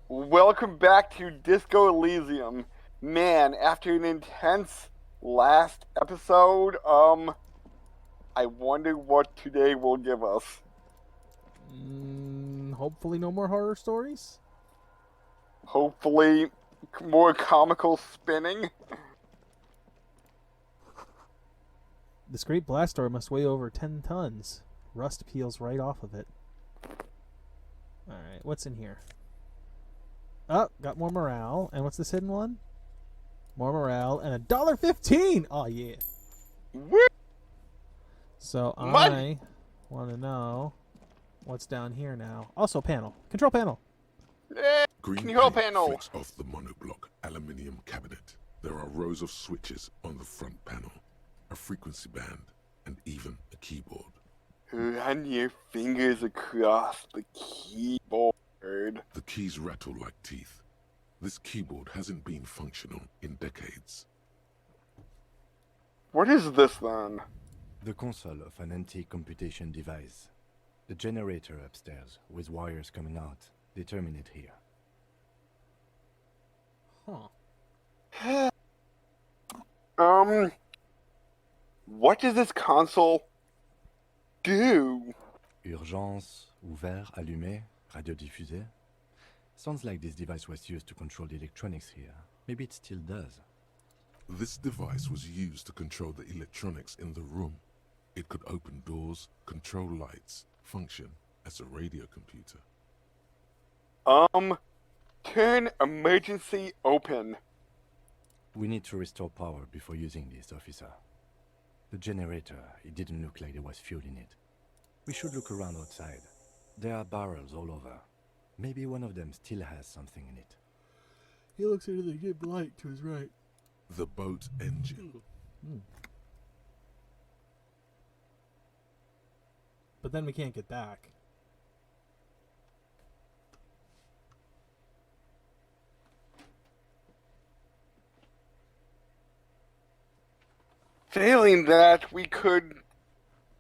Welcome back to Disco Elysium. Man, after an intense last episode, I wonder what today will give us. Hopefully no more horror stories. Hopefully, more comical spinning. This great blast door must weigh over 10 tons. Rust peels right off of it. Alright, what's in here? Oh, got more morale. And what's this hidden one? More morale and $1.15! Oh, yeah. Woo! So Money! I want to know what's down here now. Also, panel. Control panel. Green Control paint panel. flicks off the monoblock aluminium cabinet. There are rows of switches on the front panel, a frequency band, and even a keyboard. Run your fingers across the keyboard. The keys rattle like teeth. This keyboard hasn't been functional in decades. What is this then? The console of an antique computation device. The generator upstairs, with wires coming out, they terminate here. Huh. What does this console do? Urgence, ouvert, allumé, radiodiffusé. Sounds like this device was used to control the electronics here. Maybe it still does. This device was used to control the electronics in the room. It could open doors, control lights, function as a radio computer. Turn emergency open. We need to restore power before using this, officer. The generator, it didn't look like there was fuel in it. We should look around outside. There are barrels all over. Maybe one of them still has something in it. He looks into the dim light to his right. The boat engine. But then we can't get back. Failing that, we could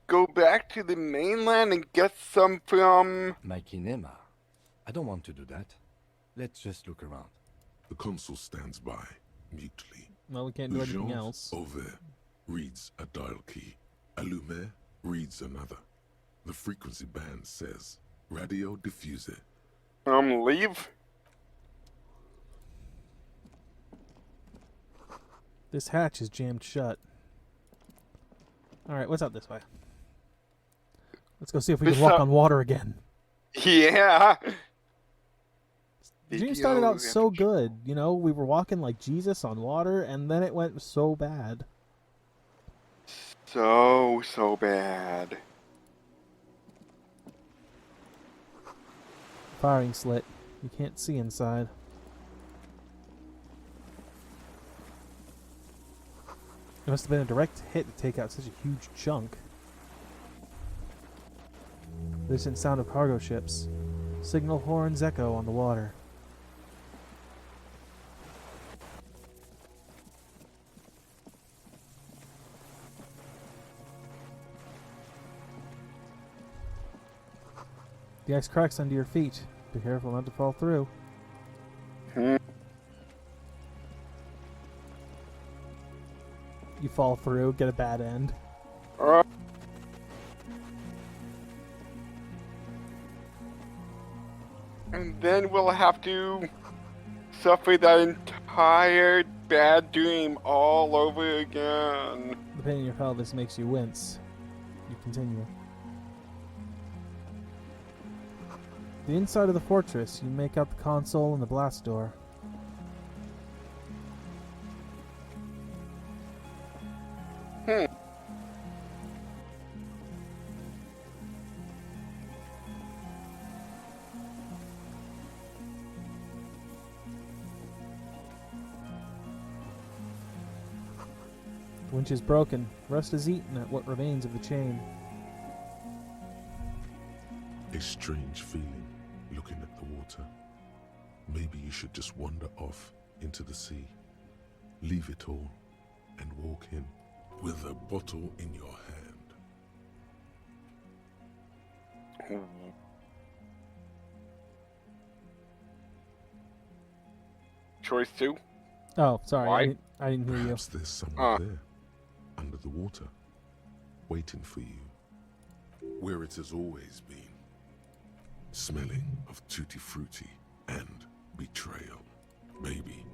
go back to the mainland and get some from... Mikey Nema. I don't want to do that. Let's just look around. The console stands by, mutely. Well, we can't do anything else. Over reads a dial key. Allumé reads another. The frequency band says radio diffuser. Leave? This hatch is jammed shut. Alright, what's out this way? Let's go see if we can walk on water again. Yeah. The dream started out so good. You know, we were walking like Jesus on water, and then it went so bad. So bad. Firing slit. You can't see inside. It must have been a direct hit to take out such a huge chunk. Distant sound of cargo ships. Signal horns echo on the water. The ice cracks under your feet. Be careful not to fall through. You fall through, get a bad end. And then we'll have to suffer that entire bad dream all over again. The pain in your pelvis makes you wince. You continue. The inside of the fortress, you make out the console and the blast door. The winch is broken. Rust is eaten at what remains of the chain. A strange feeling looking at the water. Maybe you should just wander off into the sea. Leave it all and walk in with a bottle in your hand. choice 2. Oh, sorry, Why? I didn't hear you. Perhaps there's someone there, under the water, waiting for you, where it has always been, smelling of tutti frutti and betrayal. Maybe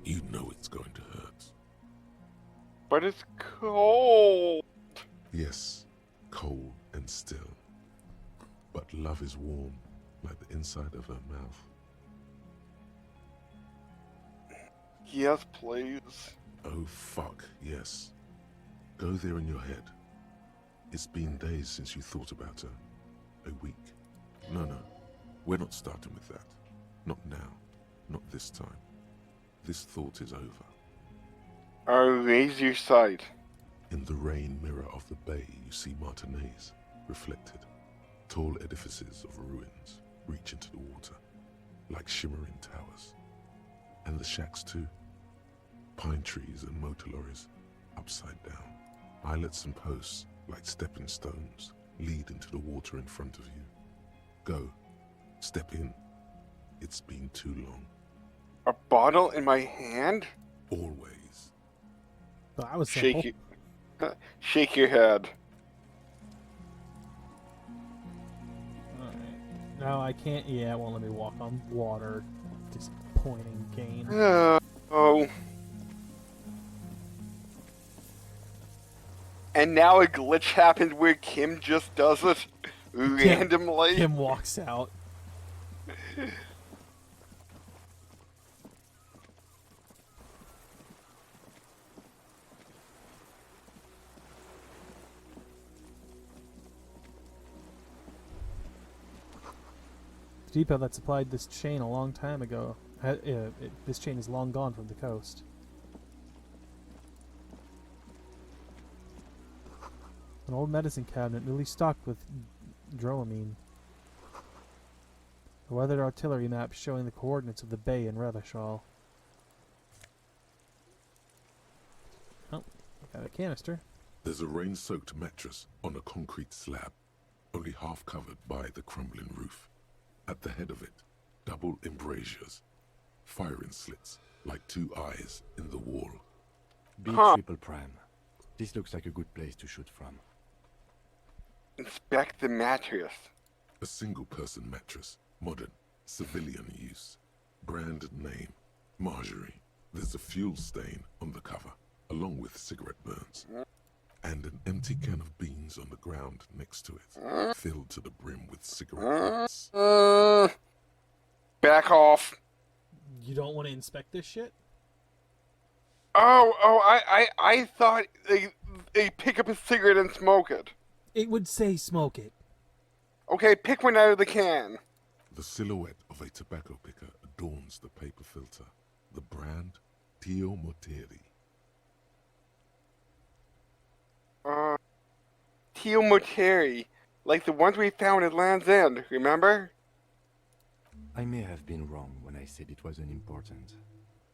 you know it's going to hurt. But it's cold. Yes, cold and still. But love is warm, like the inside of her mouth. Yes, please. Oh fuck, yes. Go there in your head. It's been days since you thought about her. A week. No, we're not starting with that. Not now. Not this time. This thought is over. Raise your sight. In the rain mirror of the bay, you see Martinez, reflected. Tall edifices of ruins reach into the water, like shimmering towers. And the shacks too. Pine trees and motor lorries, upside down. Islets and posts, like stepping stones, lead into the water in front of you. Go. Step in. It's been too long. A bottle in my hand? Always. Well, that was simple. Shake your head. Alright. No, I can't. Yeah, it won't let me walk on water. Disappointing game. Oh. And now a glitch happened where Kim just does it randomly. Kim walks out. The depot that supplied this chain a long time ago. This chain is long gone from the coast. An old medicine cabinet newly stocked with dramamine. A weathered artillery map showing the coordinates of the bay in Revachol. Oh, got a canister. There's a rain-soaked mattress on a concrete slab, only half covered by the crumbling roof. At the head of it, double embrasures, firing slits like two eyes in the wall. Be triple prime. This looks like a good place to shoot from. Inspect the mattress. A single-person mattress, modern, civilian use. Brand name, Marjorie. There's a fuel stain on the cover, along with cigarette burns. And an empty can of beans on the ground next to it, filled to the brim with cigarette butts. Back off. You don't want to inspect this shit? I thought they pick up a cigarette and smoke it. It would say smoke it. Okay, pick one out of the can. The silhouette of a tobacco picker adorns the paper filter. The brand, Tio Moteri. Tio Moteri, like the ones we found at Land's End, remember? I may have been wrong when I said it wasn't important.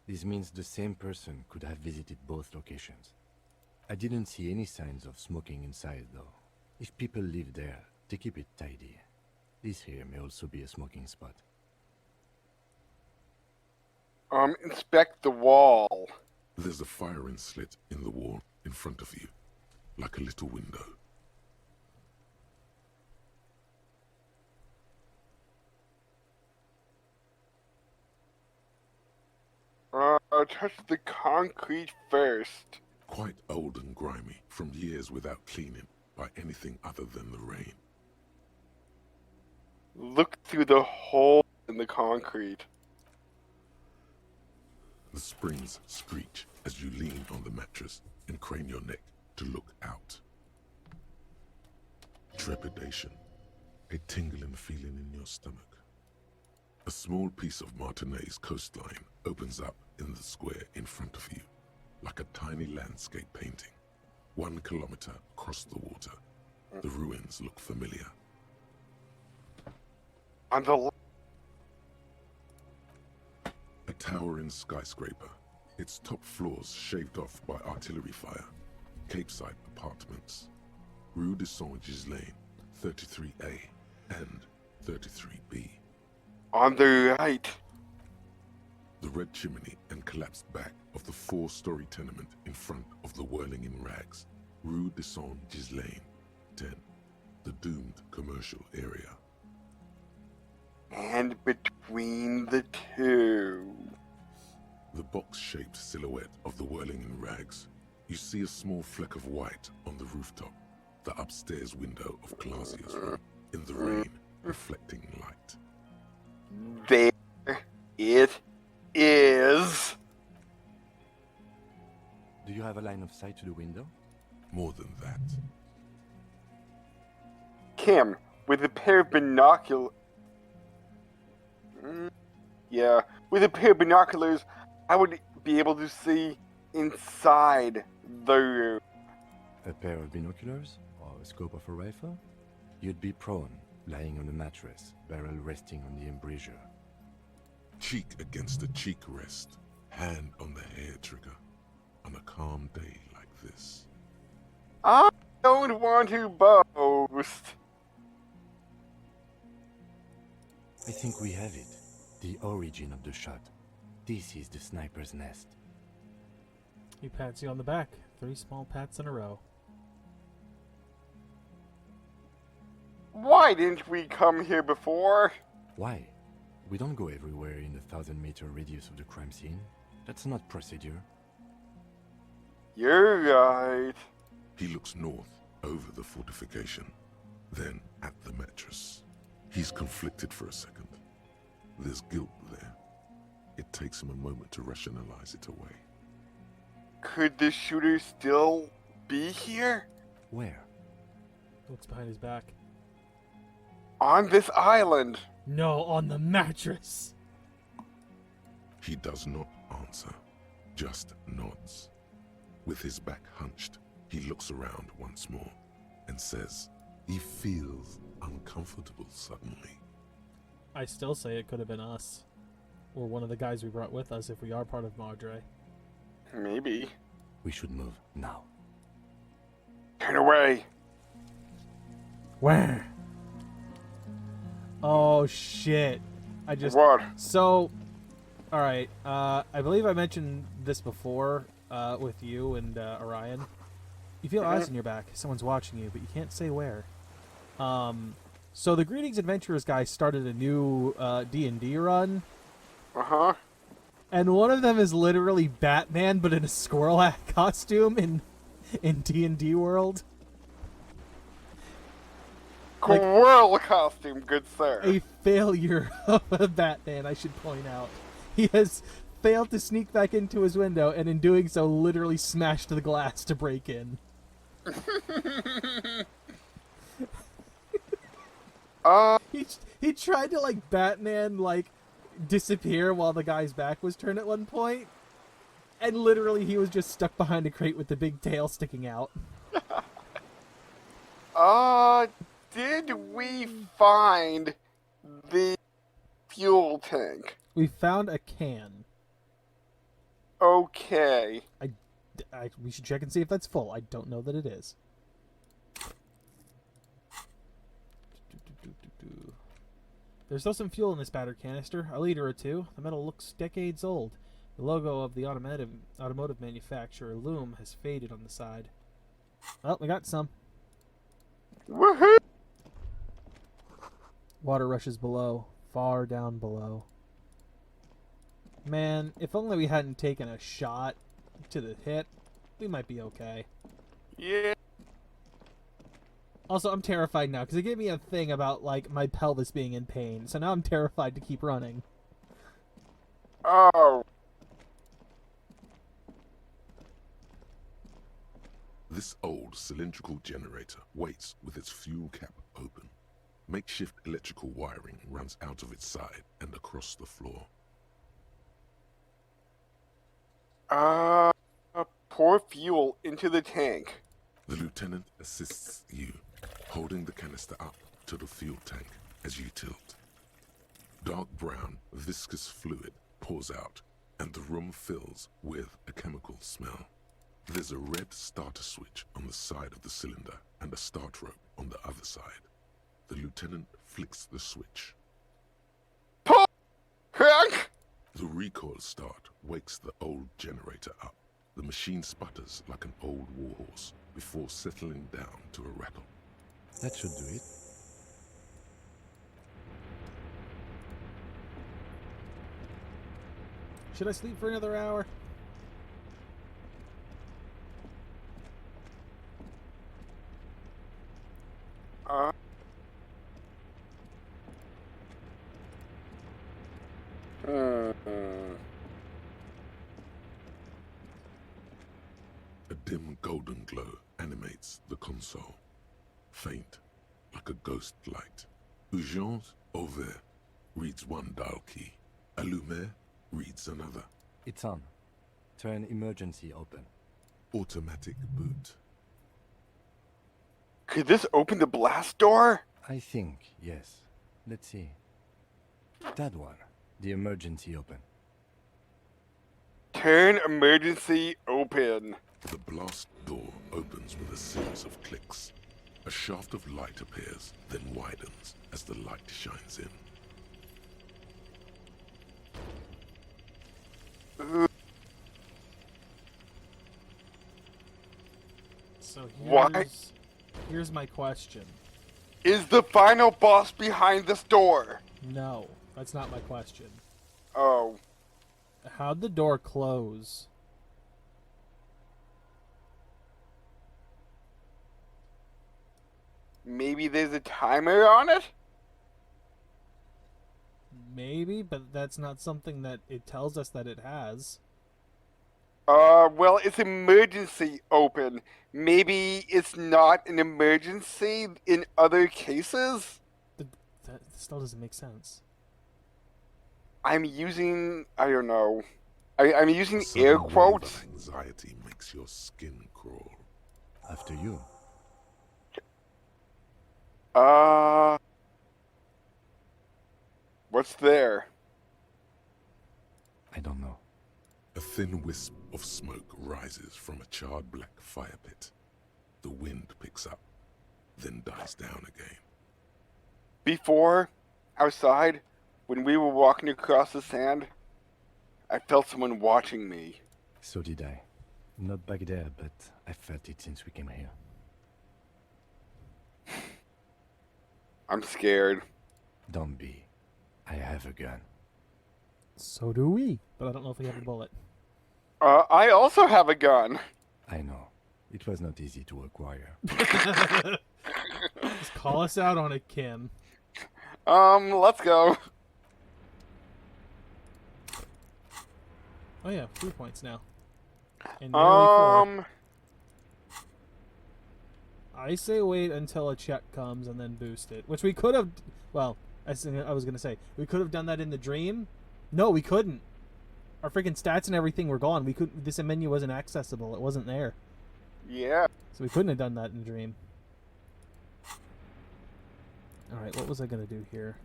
This means the same person could have visited both locations. I didn't see any signs of smoking inside, though. If people live there, they keep it tidy. This here may also be a smoking spot. Inspect the wall. There's a firing slit in the wall in front of you, like a little window. Touch the concrete first. Quite old and grimy, from years without cleaning by anything other than the rain. Look through the hole in the concrete. The springs screech as you lean on the mattress and crane your neck to look out. Trepidation, a tingling feeling in your stomach. A small piece of Martinez coastline opens up in the square in front of you, like a tiny landscape painting. 1 kilometer across the water. The ruins look familiar. On the left. A towering skyscraper, its top floors shaved off by artillery fire. Capeside apartments. Rue de Saint-Ghislain, 33A and 33B. On the right. The the red chimney and collapsed back of the 4-story tenement in front of the Whirling in Rags, Rue de Saint-Ghislain, 10, the doomed commercial area. And between the two... The box-shaped silhouette of the Whirling in Rags, you see a small fleck of white on the rooftop, the upstairs window of Clausia's room, in the rain, reflecting light. There it is. Do you have a line of sight to the window? More than that, Kim, with a pair of binoculars... Yeah, with a pair of binoculars, I would be able to see inside the room. A pair of binoculars? Or a scope of a rifle? You'd be prone, lying on a mattress, barrel resting on the embrasure. cheek against a cheek rest, hand on the hair trigger, on a calm day like this. I don't want to boast. I think we have it. The origin of the shot. This is the sniper's nest. He pats you on the back. 3 small pats in a row. Why didn't we come here before? Why? We don't go everywhere in the 1,000-meter radius of the crime scene. That's not procedure. You're right. He looks north, over the fortification, then at the mattress. He's conflicted for a second. There's guilt there. It takes him a moment to rationalize it away. Could the shooter still be here? Where? Looks behind his back. On this island? No, on the mattress! He does not answer, just nods. With his back hunched, he looks around once more and says he feels uncomfortable suddenly. I still say it could have been us. Or one of the guys we brought with us if we are part of Madre. Maybe. We should move now. Turn away. Where? Oh shit. I just... What? So, alright, I believe I mentioned this before with you and Orion. You feel eyes on your back. Someone's watching you, but you can't say where. So the Greetings Adventurers guy started a new D&D run, Uh-huh. and one of them is literally Batman, but in a squirrel hat costume in D&D world. Like- Squirrel costume, good sir. A failure of a Batman, I should point out. He has failed to sneak back into his window, and in doing so, literally smashed the glass to break in. He tried to, like, Batman, like, disappear while the guy's back was turned at one point, and literally he was just stuck behind a crate with the big tail sticking out. Did we find the fuel tank? We found a can. Okay. We should check and see if that's full. I don't know that it is. There's still some fuel in this battered canister, a liter or two. The metal looks decades old. The logo of the automotive manufacturer, Loom, has faded on the side. Well, we got some. Woohoo! Water rushes below, far down below. Man, if only we hadn't taken a shot to the hip, we might be okay. Yeah. Also, I'm terrified now, because it gave me a thing about, like, my pelvis being in pain, so now I'm terrified to keep running. Oh. This old cylindrical generator waits with its fuel cap open. Makeshift electrical wiring runs out of its side and across the floor. Pour fuel into the tank. The lieutenant assists you, holding the canister up to the fuel tank as you tilt. Dark brown, viscous fluid pours out, and the room fills with a chemical smell. There's a red starter switch on the side of the cylinder and a start rope on the other side. The lieutenant flicks the switch. Hank! The recoil start wakes the old generator up. The machine sputters like an old warhorse before settling down to a rattle. That should do it. Should I sleep for another hour? A dim golden glow animates the console. Faint, like a ghost light. Urgence ouvert reads one dial key. Allumer reads another. It's on. Turn emergency open. Automatic boot. Could this open the blast door? I think, yes. Let's see. That one. The emergency open. Turn emergency open. The blast door opens with a series of clicks. A shaft of light appears, then widens as the light shines in. So Why? here's my question. Is the final boss behind this door? No, that's not my question. Oh. How'd the door close? Maybe there's a timer on it? Maybe, but that's not something that it tells us that it has. Well, it's emergency open. Maybe it's not an emergency in other cases? That still doesn't make sense. I'm using, I don't know. I'm using A sudden air wave quotes. of anxiety makes your skin crawl. After you. What's there? I don't know. A thin wisp of smoke rises from a charred black fire pit. The wind picks up, then dies down again. Before, outside, when we were walking across the sand, I felt someone watching me. So did I. Not back there, but I felt it since we came here. I'm scared. Don't be. I have a gun. So do we, but I don't know if we have a bullet. I also have a gun. I know. It was not easy to acquire. Just call us out on it, Kim. Let's go. Oh yeah, 3 points now. And nearly 4. I say wait until a check comes and then boost it, which we could have. Well, I was gonna say we could have done that in the dream. No, we couldn't. Our freaking stats and everything were gone. We could. This menu wasn't accessible. It wasn't there. Yeah. So we couldn't have done that in the dream. All right, what was I gonna do here?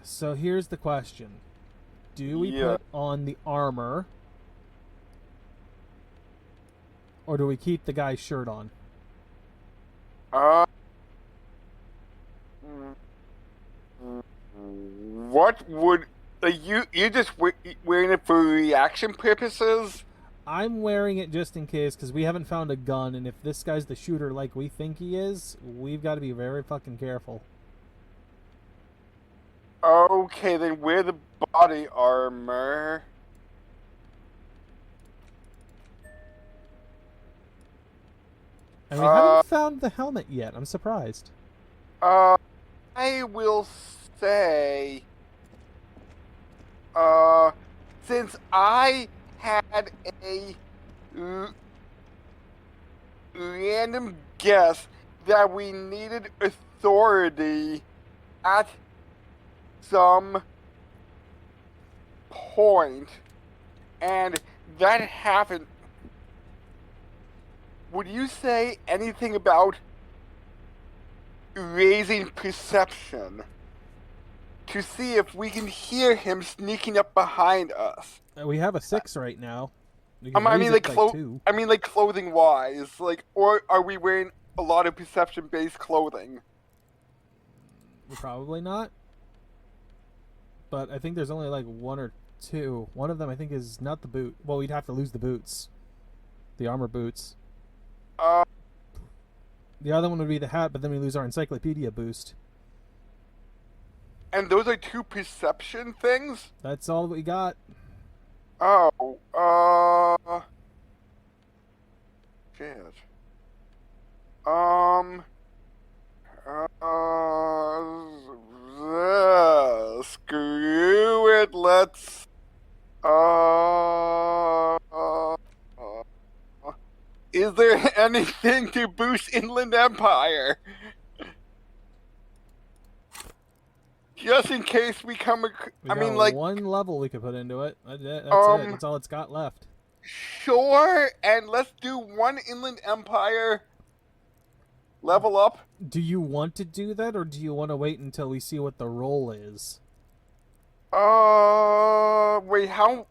So here's the question: do we Yeah. put on the armor, or do we keep the guy's shirt on? What would you just wearing it for reaction purposes? I'm wearing it just in case, because we haven't found a gun, and if this guy's the shooter like we think he is, we've got to be very fucking careful. Okay, then wear the body armor. And we haven't found the helmet yet. I'm surprised. I will say, since I had a random guess that we needed authority at some point, and that happened, would you say anything about raising perception to see if we can hear him sneaking up behind us? We have a 6 right now. We can I raise mean, it like by 2. I mean, like clothing wise, like, or are we wearing a lot of perception-based clothing? Probably not. But I think there's only like one or two. One of them I think is not the boot. Well, we'd have to lose the boots. The armor boots. Uh, The other one would be the hat, but then we lose our encyclopedia boost. and those are two perception things? That's all we got. Oh, shit. Screw it, let's, is there anything to boost Inland Empire? Just in case we come, We I mean, got like, one level we could put into it. That's it. That's all it's got left. sure, and let's do one Inland Empire level up. Do you want to do that, or do you want to wait until we see what the roll is? Wait, how?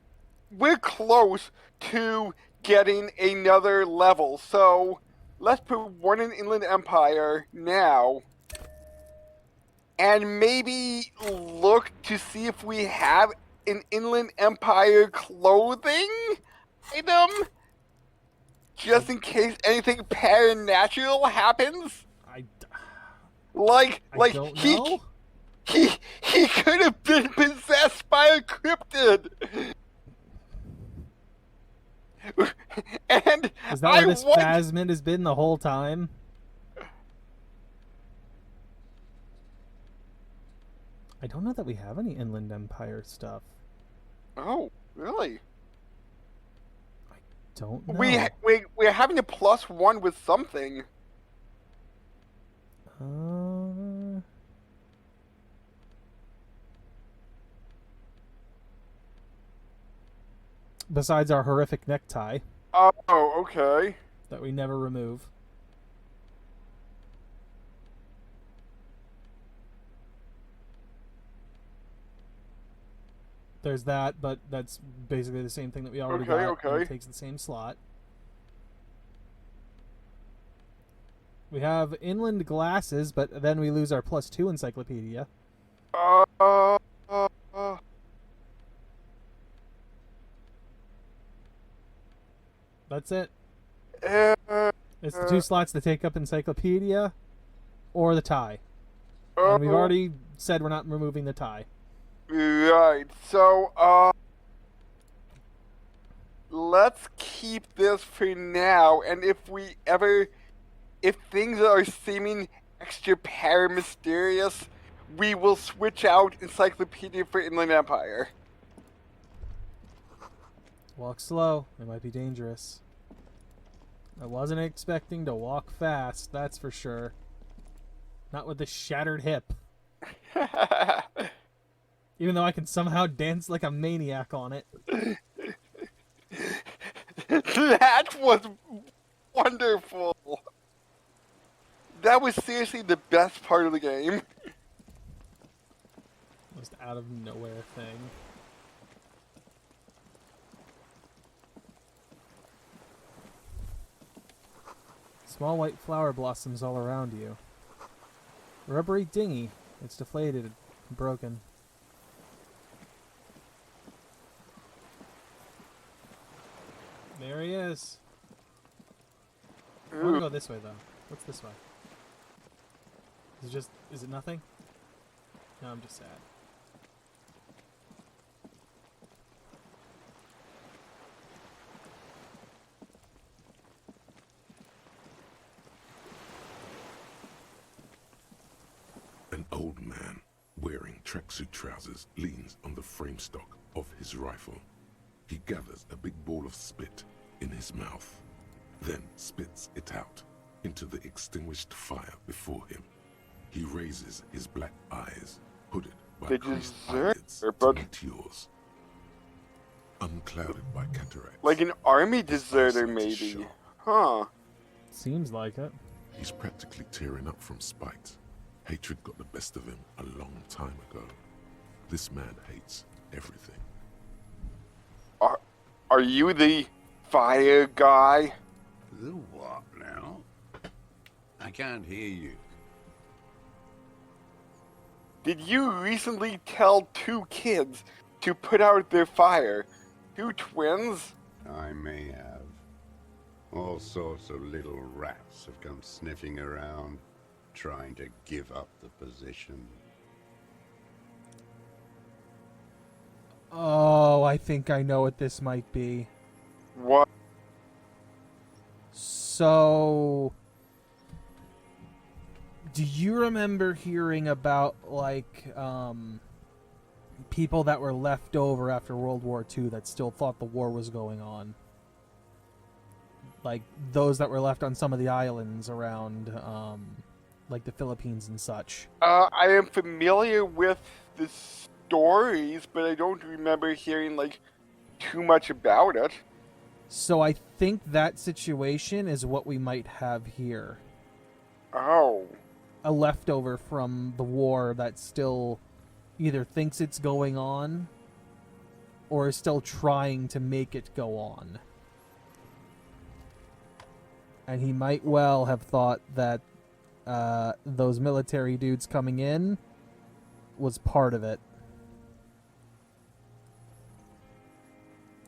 We're close to getting another level, so let's put one in Inland Empire now. And maybe look to see if we have an Inland Empire clothing item? Just in case anything paranormal happens? I Like don't know. he could have been possessed by a cryptid. And Is that where this Phasmid has been the whole time? I don't know that we have any Inland Empire stuff. Oh, really? Don't know. We're having a +1 with something. Besides our horrific necktie Oh, okay. that we never remove. There's that, but that's basically the same thing that we already got. Okay. And it takes the same slot. We have inland glasses, but then we lose our +2 encyclopedia. That's it. It's the two slots to take up encyclopedia or the tie. And we've already said we're not removing the tie. Right. So, let's keep this for now, and if things are seeming extra mysterious, we will switch out Encyclopedia for Inland Empire. Walk slow. It might be dangerous. I wasn't expecting to walk fast, that's for sure. Not with the shattered hip. Even though I can somehow dance like a maniac on it. That was wonderful. That was seriously the best part of the game. Most out of nowhere thing. Small white flower blossoms all around you. A rubbery dinghy. It's deflated and broken. There he is. I want to go this way, though. What's this way? Is it nothing? No, I'm just sad. An old man wearing tracksuit trousers leans on the frame stock of his rifle. He gathers a big ball of spit in his mouth, then spits it out into the extinguished fire before him. He raises his black eyes, hooded by creased eyelids, to meet yours. Unclouded by cataracts. Like an army deserter, maybe. Huh. Seems like it. He's practically tearing up from spite. Hatred got the best of him a long time ago. This man hates everything. Are you the fire guy? The what now? I can't hear you. Did you recently tell 2 kids to put out their fire? 2 twins? I may have. All sorts of little rats have come sniffing around, trying to give up the position. Oh, I think I know what this might be. What? So, do you remember hearing about, like, people that were left over after World War II that still thought the war was going on? Like, those that were left on some of the islands around, like, the Philippines and such. I am familiar with the stories, but I don't remember hearing, like, too much about it. So I think that situation is what we might have here. Oh. A leftover from the war that still either thinks it's going on or is still trying to make it go on. And he might well have thought that those military dudes coming in was part of it.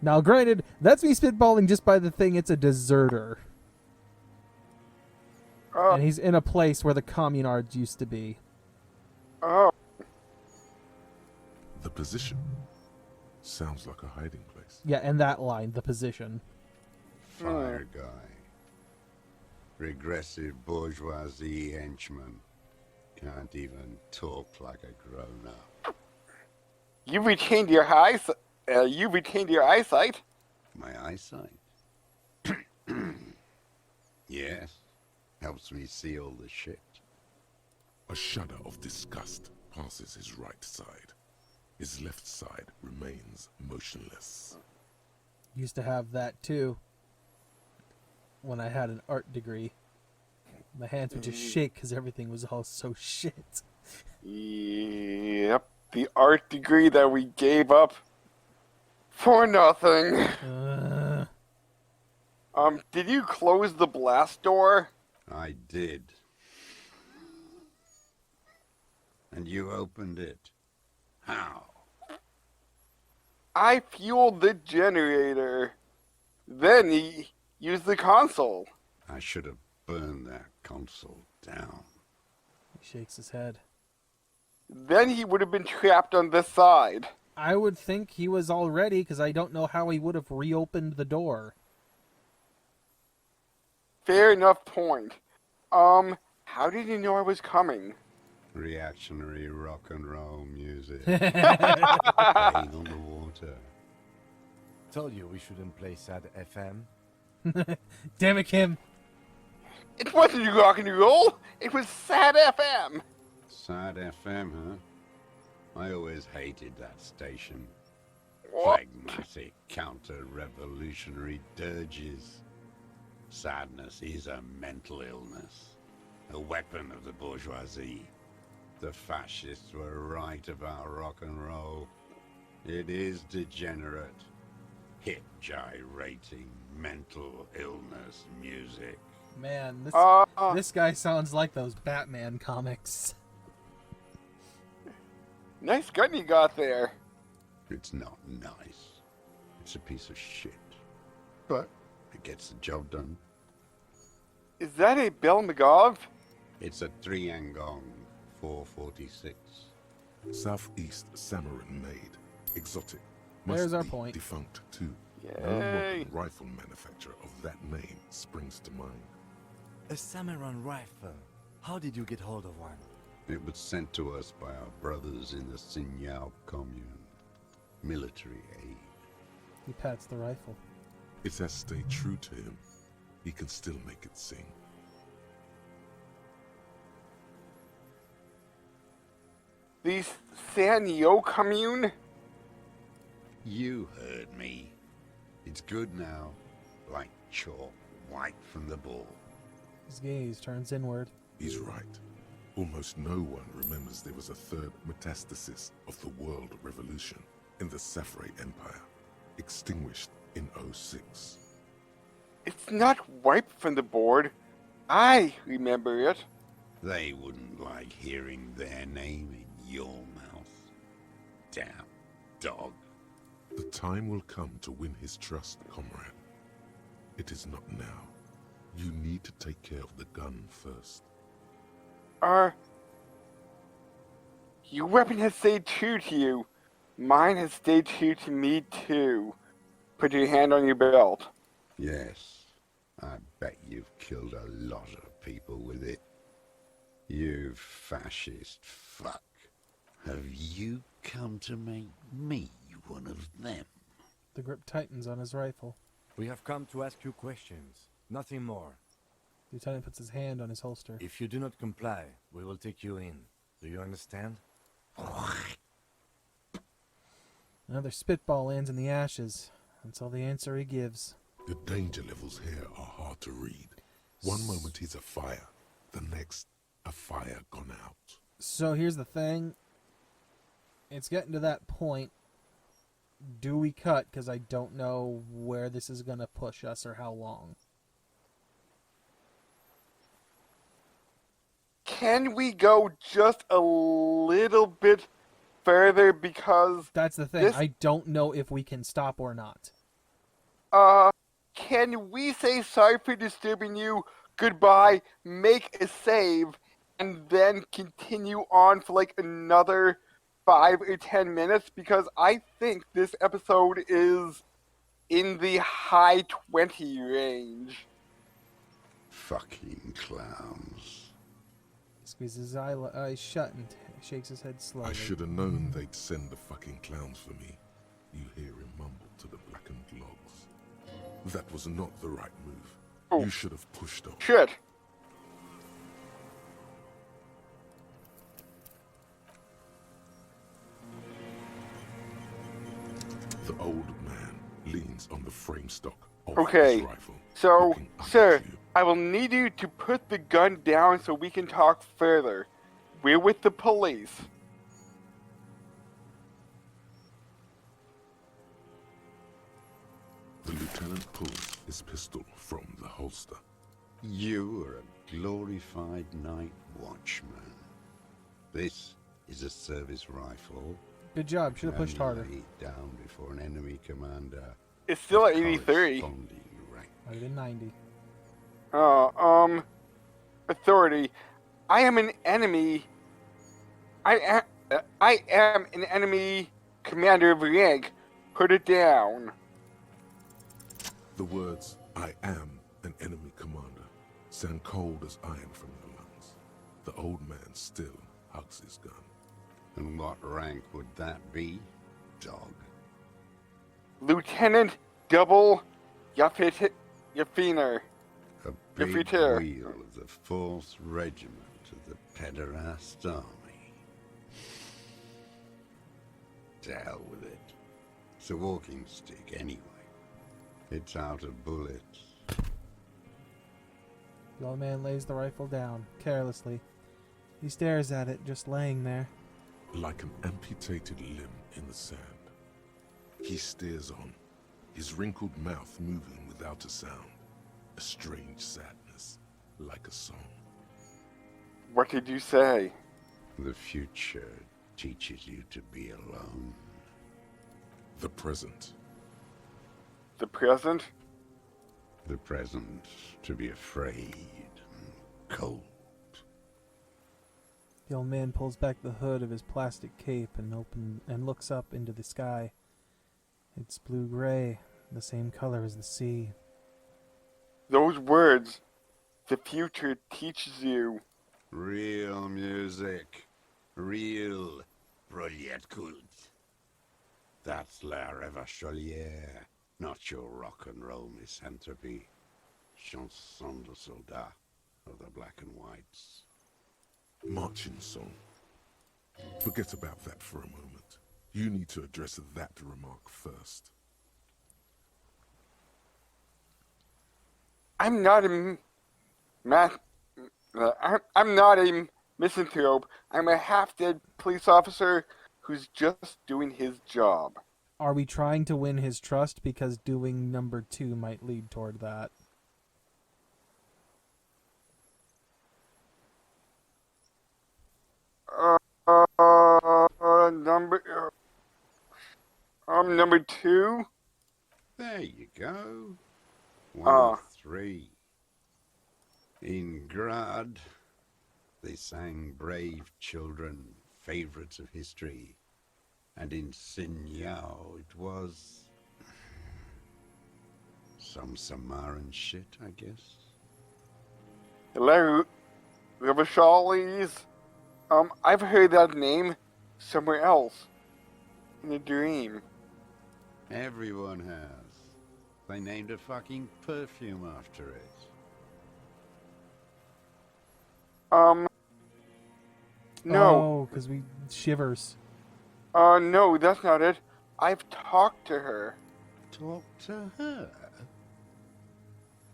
Now, granted, that's me spitballing just by the thing it's a deserter. And he's in a place where the communards used to be. Oh. The position sounds like a hiding place. Yeah, and that line, the position. Fire guy. Regressive bourgeoisie henchman. Can't even talk like a grown-up. You retained your eyesight. My eyesight? Yes. Helps me see all the shit. A shudder of disgust passes his right side. His left side remains motionless. Used to have that too. When I had an art degree. My hands would just shake because everything was all so shit. Yep, the art degree that we gave up for nothing. Did you close the blast door? I did. And you opened it. How? I fueled the generator. Then he used the console. I should have burned that console down. He shakes his head. Then he would have been trapped on this side. I would think he was already, because I don't know how he would have reopened the door. Fair enough point. How did you know I was coming? Reactionary rock and roll music. Playing on the water. Told you we shouldn't play sad FM. Damn it, Kim. It wasn't rock and roll. It was sad FM. Sad FM, huh? I always hated that station. What? Phlegmatic, counter-revolutionary dirges. Sadness is a mental illness. A weapon of the bourgeoisie. The fascists were right about rock and roll. It is degenerate. Hip gyrating, mental illness music. Man, this guy sounds like those Batman comics. Nice gun you got there. It's not nice. It's a piece of shit. But it gets the job done. Is that a Bell McGov? It's a 3-Angong 446. Southeast Samarin made. Exotic. Must There's our be point. Defunct too. Yay. No modern rifle manufacturer of that name springs to mind. A Samaran rifle. How did you get hold of one? It was sent to us by our brothers in the Sinyao commune. Military aid. He pats the rifle. It has stayed true to him. He can still make it sing. The Sanyo commune? You heard me. It's good now. Like chalk wiped from the ball. His gaze turns inward. He's right. Almost no one remembers there was a third metastasis of the World Revolution in the Safre Empire, extinguished in 06. It's not wiped from the board. I remember it. They wouldn't like hearing their name in your mouth. Damn dog. The time will come to win his trust, comrade. It is not now. You need to take care of the gun first. Your weapon has stayed true to you. Mine has stayed true to me too. Put your hand on your belt. Yes, I bet you've killed a lot of people with it. You fascist fuck. Have you come to make me one of them? The grip tightens on his rifle. We have come to ask you questions, nothing more. Lieutenant puts his hand on his holster. If you do not comply, we will take you in. Do you understand? Another spitball lands in the ashes. That's all the answer he gives. The danger levels here are hard to read. One moment he's afire, the next, a fire gone out. So here's the thing. It's getting to that point. Do we cut? Because I don't know where this is going to push us or how long. Can we go just a little bit further because That's the thing. I don't know if we can stop or not. can we say sorry for disturbing you, goodbye, make a save, and then continue on for like another 5 or 10 minutes? Because I think this episode is in the high 20 range. Fucking clowns. He squeezes his eyes shut and shakes his head slowly. I should have known they'd send the fucking clowns for me. You hear him mumble to the blackened logs. That was not the right move. Oh. You should have pushed on. Shit. The old man leans on the frame stock of Okay, his rifle. So, looking up sir, at you. I will need you to put the gun down so we can talk further. We're with the police. The lieutenant pulls his pistol from the holster. You are a glorified night watchman. This is a service rifle. Good job. Should have pushed Only harder. lay it down before an enemy commander. It's still at of 83. corresponding rank. Might have been 90. Authority. I am an enemy. I am an enemy commander of rank. Put it down. The words, "I am an enemy commander," sound cold as iron from your lungs. The old man still hugs his gun. And what rank would that be, dog? Lieutenant Double Yafiner. A If big we tear. wheel of the 4th Regiment of the Pederast Army. To hell with it. It's a walking stick anyway. It's out of bullets. The old man lays the rifle down, carelessly. He stares at it, just laying there. Like an amputated limb in the sand. He stares on, his wrinkled mouth moving without a sound. A strange sadness, like a song. What did you say? The future teaches you to be alone. The present. The present? The present to be afraid and cold. The old man pulls back the hood of his plastic cape and looks up into the sky. It's blue-gray, the same color as the sea. Those words. The future teaches you. Real music. Real brilliant kult. That's La Revacholière, not your rock and roll misanthropy. Chanson de soldat of the black and whites. Marching song. Forget about that for a moment. You need to address that remark first. I'm not a I'm not a misanthrope. I'm a half-dead police officer who's just doing his job. Are we trying to win his trust? Because doing number 2 might lead toward that. Number 2. There you go. One Ah. of 3. In Grad, they sang Brave Children, Favorites of History. And in Sinyao, it was... some Samaran shit, I guess. Hello, Rivashalis. I've heard that name somewhere else. In a dream. Everyone has. They named a fucking perfume after it. No. Oh, because we shivers. No, that's not it. I've talked to her. Talk to her?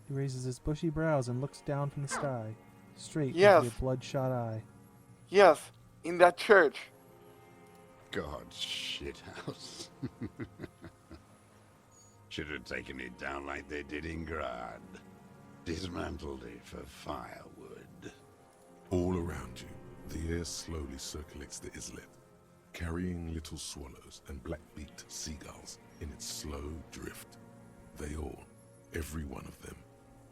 He raises his bushy brows and looks down from the sky, straight Yes. into your bloodshot eye. Yes, in that church. God's shithouse. Should have taken it down like they did in Grad. Dismantled it for firewood. All around you, the air slowly circulates the islet, carrying little swallows and black-beaked seagulls in its slow drift. They all, every one of them,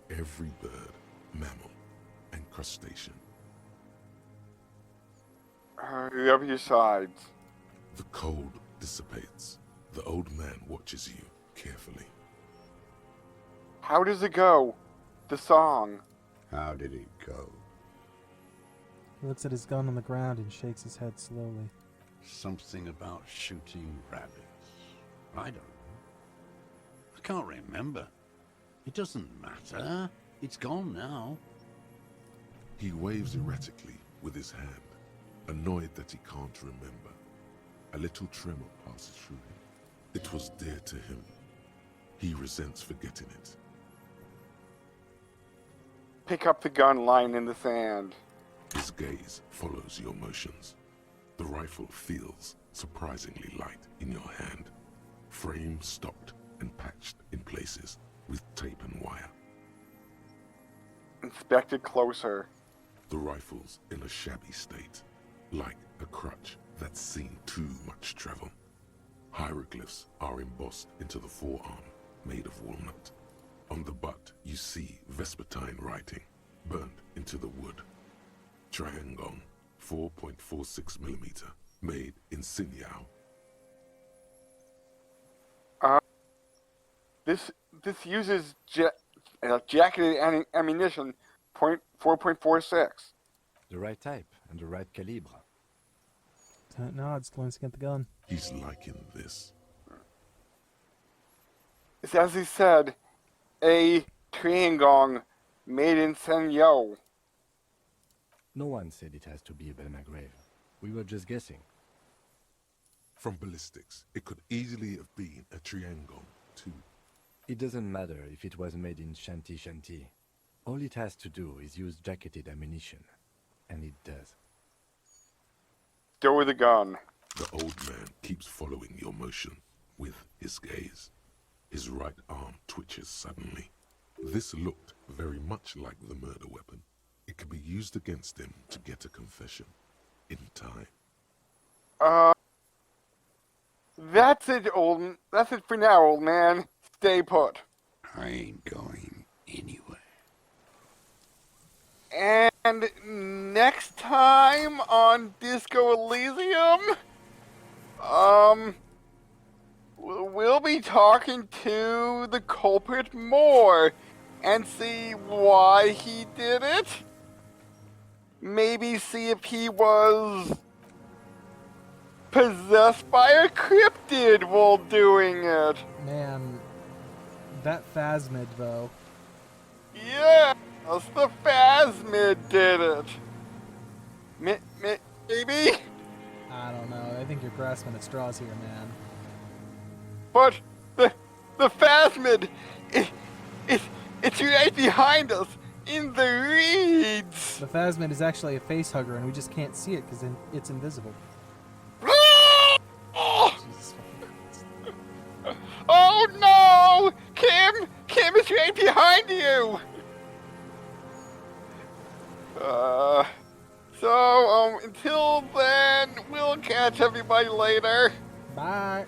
every bird, mammal, and crustacean. Rub your sides. The cold dissipates. The old man watches you carefully. How does it go? The song. How did it go? He looks at his gun on the ground and shakes his head slowly. Something about shooting rabbits. I don't know. I can't remember. It doesn't matter. It's gone now. He waves erratically with his hand, annoyed that he can't remember. A little tremor passes through him. It was dear to him. He resents forgetting it. Pick up the gun lying in the sand. His gaze follows your motions. The rifle feels surprisingly light in your hand. Frame stopped and patched in places with tape and wire. Inspect it closer. The rifle's in a shabby state, like a crutch that's seen too much travel. Hieroglyphs are embossed into the forearm, made of walnut. On the butt, you see Vespertine writing, burnt into the wood. Triangon, 4.46 millimeter, made in Sinyao. This uses jacketed ammunition, 4.46. The right type and the right calibre. Lieutenant nods, glancing at the gun. He's liking this. It's as he said, a Triangong made in Senyo. No one said it has to be a Belmagrave. We were just guessing. From ballistics, it could easily have been a Triangon, too. It doesn't matter if it was made in Shanti Shanti. All it has to do is use jacketed ammunition. And it does. Stow the gun. The old man keeps following your motion with his gaze. His right arm twitches suddenly. This looked very much like the murder weapon. It could be used against him to get a confession. In time. That's it, that's it for now, old man. Stay put. I ain't going anywhere. And next time on Disco Elysium, we'll be talking to the culprit more and see why he did it. Maybe see if he was possessed by a cryptid while doing it. Man, that Phasmid, though. Yes, the Phasmid did it. Maybe? I don't know. I think you're grasping at straws here, man. But the Phasmid, it's right behind us in the reeds. The Phasmid is actually a face hugger, and we just can't see it because it's invisible. Jesus fucking Christ. Oh no! Kim is right behind you! So, until then, we'll catch everybody later. Bye.